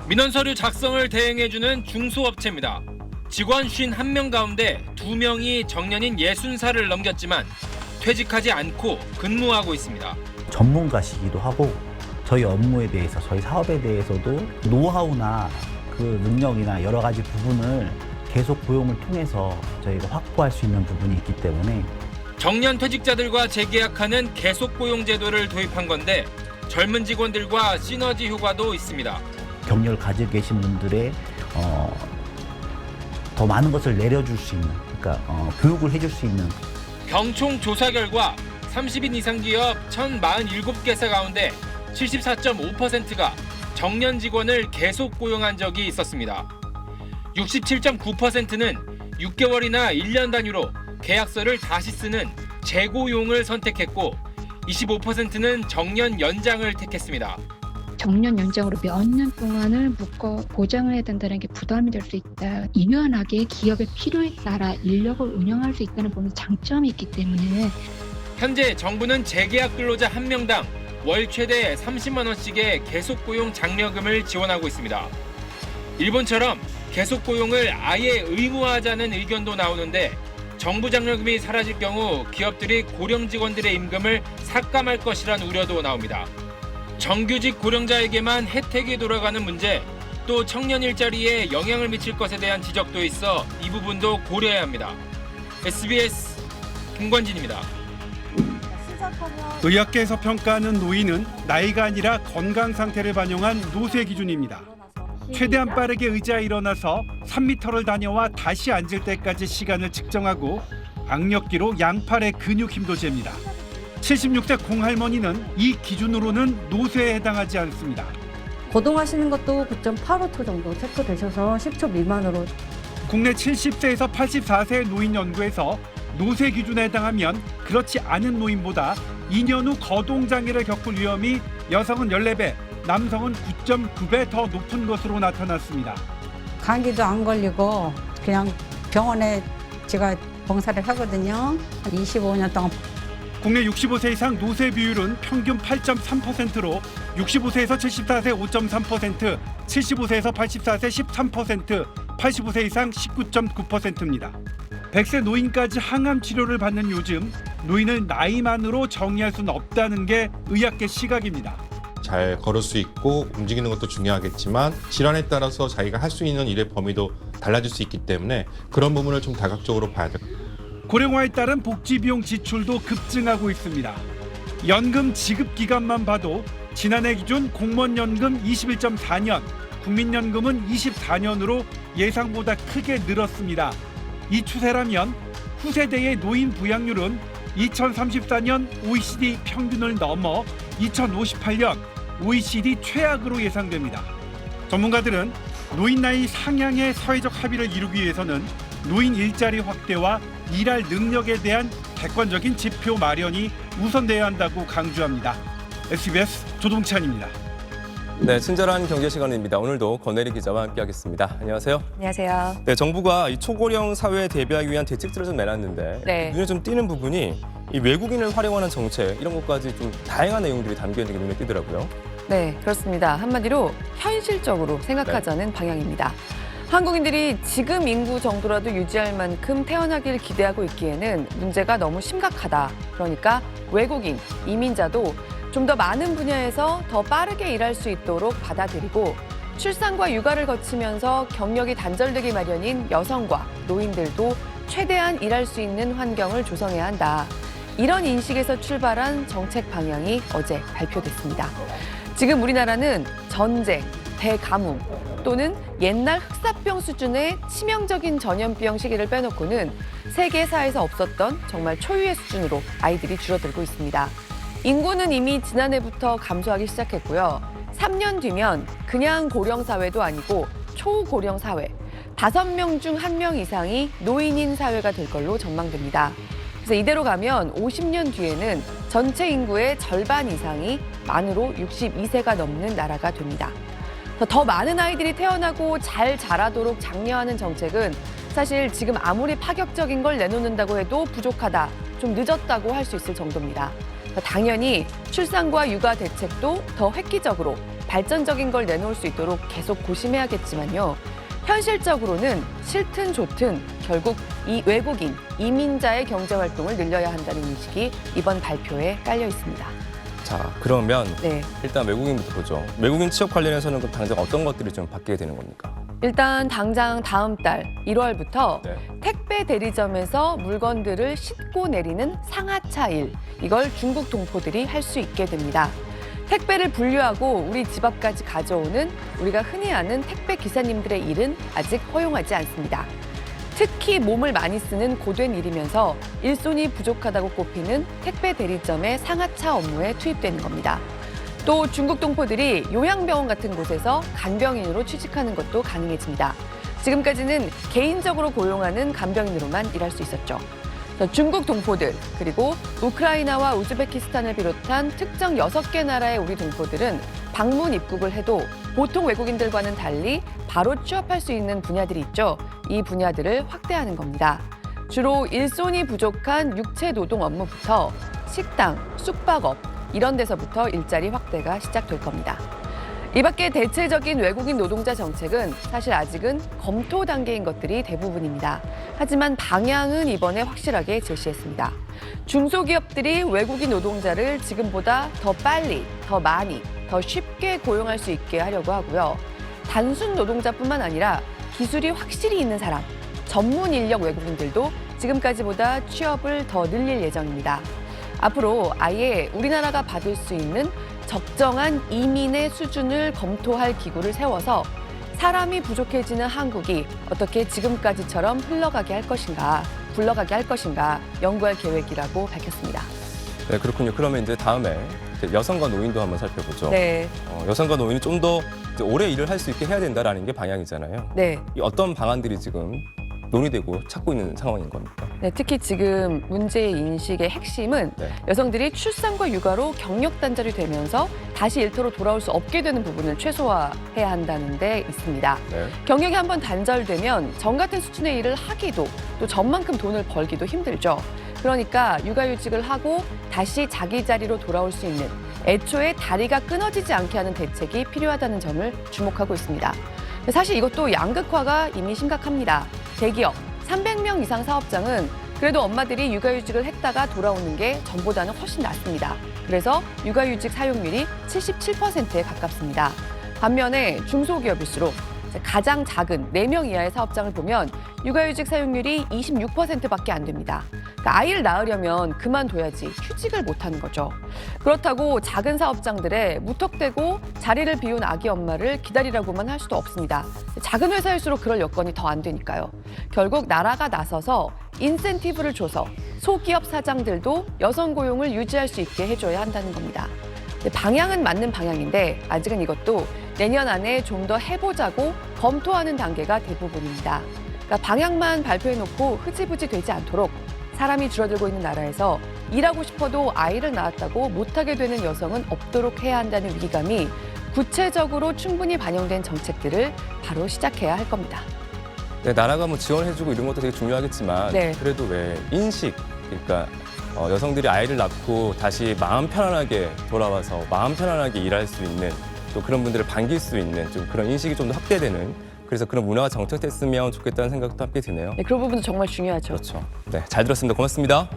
민원 서류 작성을 대행해주는 중소업체입니다. 직원 51명 가운데 2명이 정년인 60살을 넘겼지만 퇴직하지 않고 근무하고 있습니다. 전문가시기도 하고 저희 업무에 대해서, 저희 사업에 대해서도 노하우나 그 능력이나 여러 가지 부분을 계속 고용을 통해서 저희가 확보할 수 있는 부분이 있기 때문에 정년 퇴직자들과 재계약하는 계속 고용 제도를 도입한 건데 젊은 직원들과 시너지 효과도 있습니다. 경력을 가지고 계신 분들의 더 많은 것을 내려줄 수 있는, 그러니까 교육을 해줄 수 있는. 경총 조사 결과 30인 이상 기업 1,047개사 가운데 74.5%가 정년 직원을 계속 고용한 적이 있었습니다. 67.9%는 6개월이나 1년 단위로 계약서를 다시 쓰는 재고용을 선택했고 25%는 정년 연장을 택했습니다. 정년 연장으로 몇 년 동안을 묶어 보장을 해야 된다는 게 부담이 될 수 있다. 유연하게 기업의 필요에 따라 인력을 운영할 수 있다는 부분 장점이 있기 때문에 현재 정부는 재계약 근로자 1명당 월 최대 30만 원씩의 계속 고용 장려금을 지원하고 있습니다. 일본처럼 계속 고용을 아예 의무화하자는 의견도 나오는데 정부 장려금이 사라질 경우 기업들이 고령 직원들의 임금을 삭감할 것이란 우려도 나옵니다. 정규직 고령자에게만 혜택이 돌아가는 문제, 또 청년 일자리에 영향을 미칠 것에 대한 지적도 있어 이 부분도 고려해야 합니다. SBS 김관진입니다. 의학계에서 평가하는 노인은 나이가 아니라 건강 상태를 반영한 노쇠 기준입니다. 최대한 빠르게 의자에 일어나서 3m를 다녀와 다시 앉을 때까지 시간을 측정하고 악력기로 양팔의 근육 힘도 잽니다. 76세 공할머니는 이 기준으로는 노쇠에 해당하지 않습니다. 거동하시는 것도 9.85초 정도 체크되셔서 10초 미만으로. 국내 70세에서 84세 노인 연구에서 노쇠 기준에 해당하면 그렇지 않은 노인보다 2년 후 거동장애를 겪을 위험이 여성은 14배, 남성은 9.9배 더 높은 것으로 나타났습니다. 감기도 안 걸리고 그냥 병원에 제가 봉사를 하거든요. 25년 동안. 국내 65세 이상 노쇠 비율은 평균 8.3%로 65세에서 74세 5.3%, 75세에서 84세 13%, 85세 이상 19.9%입니다. 100세 노인까지 항암 치료를 받는 요즘, 노인을 나이만으로 정의할 수는 없다는 게 의학계 시각입니다. 잘 걸을 수 있고 움직이는 것도 중요하겠지만 질환에 따라서 자기가 할 수 있는 일의 범위도 달라질 수 있기 때문에 그런 부분을 좀 다각적으로 봐야 돼요. 고령화에 따른 복지 비용 지출도 급증하고 있습니다. 연금 지급 기간만 봐도 지난해 기준 공무원연금 21.4년, 국민연금은 24년으로 예상보다 크게 늘었습니다. 이 추세라면 후세대의 노인 부양률은 2034년 OECD 평균을 넘어 2058년 OECD 최악으로 예상됩니다. 전문가들은 노인 나이 상향의 사회적 합의를 이루기 위해서는 노인 일자리 확대와 일할 능력에 대한 객관적인 지표 마련이 우선돼야 한다고 강조합니다. SBS 조동찬입니다. 네, 친절한 경제 시간입니다. 오늘도 권혜리 기자와 함께하겠습니다. 안녕하세요. 안녕하세요. 네, 정부가 이 초고령 사회에 대비하기 위한 대책들을 좀 내놨는데 네. 눈에 좀 띄는 부분이 이 외국인을 활용하는 정책 이런 것까지 좀 다양한 내용들이 담겨 있는 게 눈에 띄더라고요. 네, 그렇습니다. 한마디로 현실적으로 생각하자는 방향입니다. 한국인들이 지금 인구 정도라도 유지할 만큼 태어나길 기대하고 있기에는 문제가 너무 심각하다. 그러니까 외국인, 이민자도 좀 더 많은 분야에서 더 빠르게 일할 수 있도록 받아들이고 출산과 육아를 거치면서 경력이 단절되기 마련인 여성과 노인들도 최대한 일할 수 있는 환경을 조성해야 한다. 이런 인식에서 출발한 정책 방향이 어제 발표됐습니다. 지금 우리나라는 전쟁, 대가뭄 또는 옛날 흑사병 수준의 치명적인 전염병 시기를 빼놓고는 세계사에서 없었던 정말 초유의 수준으로 아이들이 줄어들고 있습니다. 인구는 이미 지난해부터 감소하기 시작했고요. 3년 뒤면 그냥 고령 사회도 아니고 초고령 사회, 5명 중 1명 이상이 노인인 사회가 될 걸로 전망됩니다. 그래서 이대로 가면 50년 뒤에는 전체 인구의 절반 이상이 만으로 62세가 넘는 나라가 됩니다. 더 많은 아이들이 태어나고 잘 자라도록 장려하는 정책은 사실 지금 아무리 파격적인 걸 내놓는다고 해도 부족하다, 좀 늦었다고 할 수 있을 정도입니다. 당연히 출산과 육아 대책도 더 획기적으로 발전적인 걸 내놓을 수 있도록 계속 고심해야겠지만요. 현실적으로는 싫든 좋든 결국 이 외국인, 이민자의 경제활동을 늘려야 한다는 인식이 이번 발표에 깔려 있습니다. 자, 그러면 네. 일단 외국인부터 보죠. 외국인 취업 관련해서는 그럼 당장 어떤 것들이 좀 바뀌게 되는 겁니까? 일단 당장 다음 달 1월부터 네. 택배 대리점에서 물건들을 싣고 내리는 상하차 일, 이걸 중국 동포들이 할 수 있게 됩니다. 택배를 분류하고 우리 집 앞까지 가져오는 우리가 흔히 아는 택배 기사님들의 일은 아직 허용하지 않습니다. 특히 몸을 많이 쓰는 고된 일이면서 일손이 부족하다고 꼽히는 택배 대리점의 상하차 업무에 투입되는 겁니다. 또 중국 동포들이 요양병원 같은 곳에서 간병인으로 취직하는 것도 가능해집니다. 지금까지는 개인적으로 고용하는 간병인으로만 일할 수 있었죠. 중국 동포들, 그리고 우크라이나와 우즈베키스탄을 비롯한 특정 6개 나라의 우리 동포들은 방문 입국을 해도 보통 외국인들과는 달리 바로 취업할 수 있는 분야들이 있죠. 이 분야들을 확대하는 겁니다. 주로 일손이 부족한 육체 노동 업무부터 식당, 숙박업, 이런 데서부터 일자리 확대가 시작될 겁니다. 이 밖에 대체적인 외국인 노동자 정책은 사실 아직은 검토 단계인 것들이 대부분입니다. 하지만 방향은 이번에 확실하게 제시했습니다. 중소기업들이 외국인 노동자를 지금보다 더 빨리, 더 많이, 더 쉽게 고용할 수 있게 하려고 하고요. 단순 노동자뿐만 아니라 기술이 확실히 있는 사람, 전문 인력 외국인들도 지금까지보다 취업을 더 늘릴 예정입니다. 앞으로 아예 우리나라가 받을 수 있는 적정한 이민의 수준을 검토할 기구를 세워서 사람이 부족해지는 한국이 어떻게 지금까지처럼 굴러가게 할 것인가 연구할 계획이라고 밝혔습니다. 네, 그렇군요. 그러면 이제 다음에 여성과 노인도 한번 살펴보죠. 네. 여성과 노인이 좀 더 오래 일을 할 수 있게 해야 된다라는 게 방향이잖아요. 네. 이 어떤 방안들이 지금 논의되고 찾고 있는 상황인 겁니까? 네, 특히 지금 문제의 인식의 핵심은 네. 여성들이 출산과 육아로 경력 단절이 되면서 다시 일터로 돌아올 수 없게 되는 부분을 최소화해야 한다는 데 있습니다. 네. 경력이 한번 단절되면 전 같은 수준의 일을 하기도 또 전만큼 돈을 벌기도 힘들죠. 그러니까 육아휴직을 하고 다시 자기 자리로 돌아올 수 있는 애초에 다리가 끊어지지 않게 하는 대책이 필요하다는 점을 주목하고 있습니다. 사실 이것도 양극화가 이미 심각합니다. 대기업 300명 이상 사업장은 그래도 엄마들이 육아휴직을 했다가 돌아오는 게 전보다는 훨씬 낫습니다. 그래서 육아휴직 사용률이 77%에 가깝습니다. 반면에 중소기업일수록 가장 작은 4명 이하의 사업장을 보면 육아휴직 사용률이 26%밖에 안 됩니다. 그러니까 아이를 낳으려면 그만둬야지 휴직을 못하는 거죠. 그렇다고 작은 사업장들에 무턱대고 자리를 비운 아기 엄마를 기다리라고만 할 수도 없습니다. 작은 회사일수록 그럴 여건이 더 안 되니까요. 결국 나라가 나서서 인센티브를 줘서 소기업 사장들도 여성 고용을 유지할 수 있게 해줘야 한다는 겁니다. 방향은 맞는 방향인데 아직은 이것도 내년 안에 좀 더 해보자고 검토하는 단계가 대부분입니다. 그러니까 방향만 발표해놓고 흐지부지 되지 않도록 사람이 줄어들고 있는 나라에서 일하고 싶어도 아이를 낳았다고 못하게 되는 여성은 없도록 해야 한다는 위기감이 구체적으로 충분히 반영된 정책들을 바로 시작해야 할 겁니다. 네, 나라가 뭐 지원해주고 이런 것도 되게 중요하겠지만 네. 그래도 왜 인식, 그러니까 여성들이 아이를 낳고 다시 마음 편안하게 돌아와서 마음 편안하게 일할 수 있는 또 그런 분들을 반길 수 있는 좀 그런 인식이 좀 더 확대되는 그래서 그런 문화가 정착됐으면 좋겠다는 생각도 함께 드네요. 네, 그런 부분도 정말 중요하죠. 그렇죠. 네, 잘 들었습니다. 고맙습니다.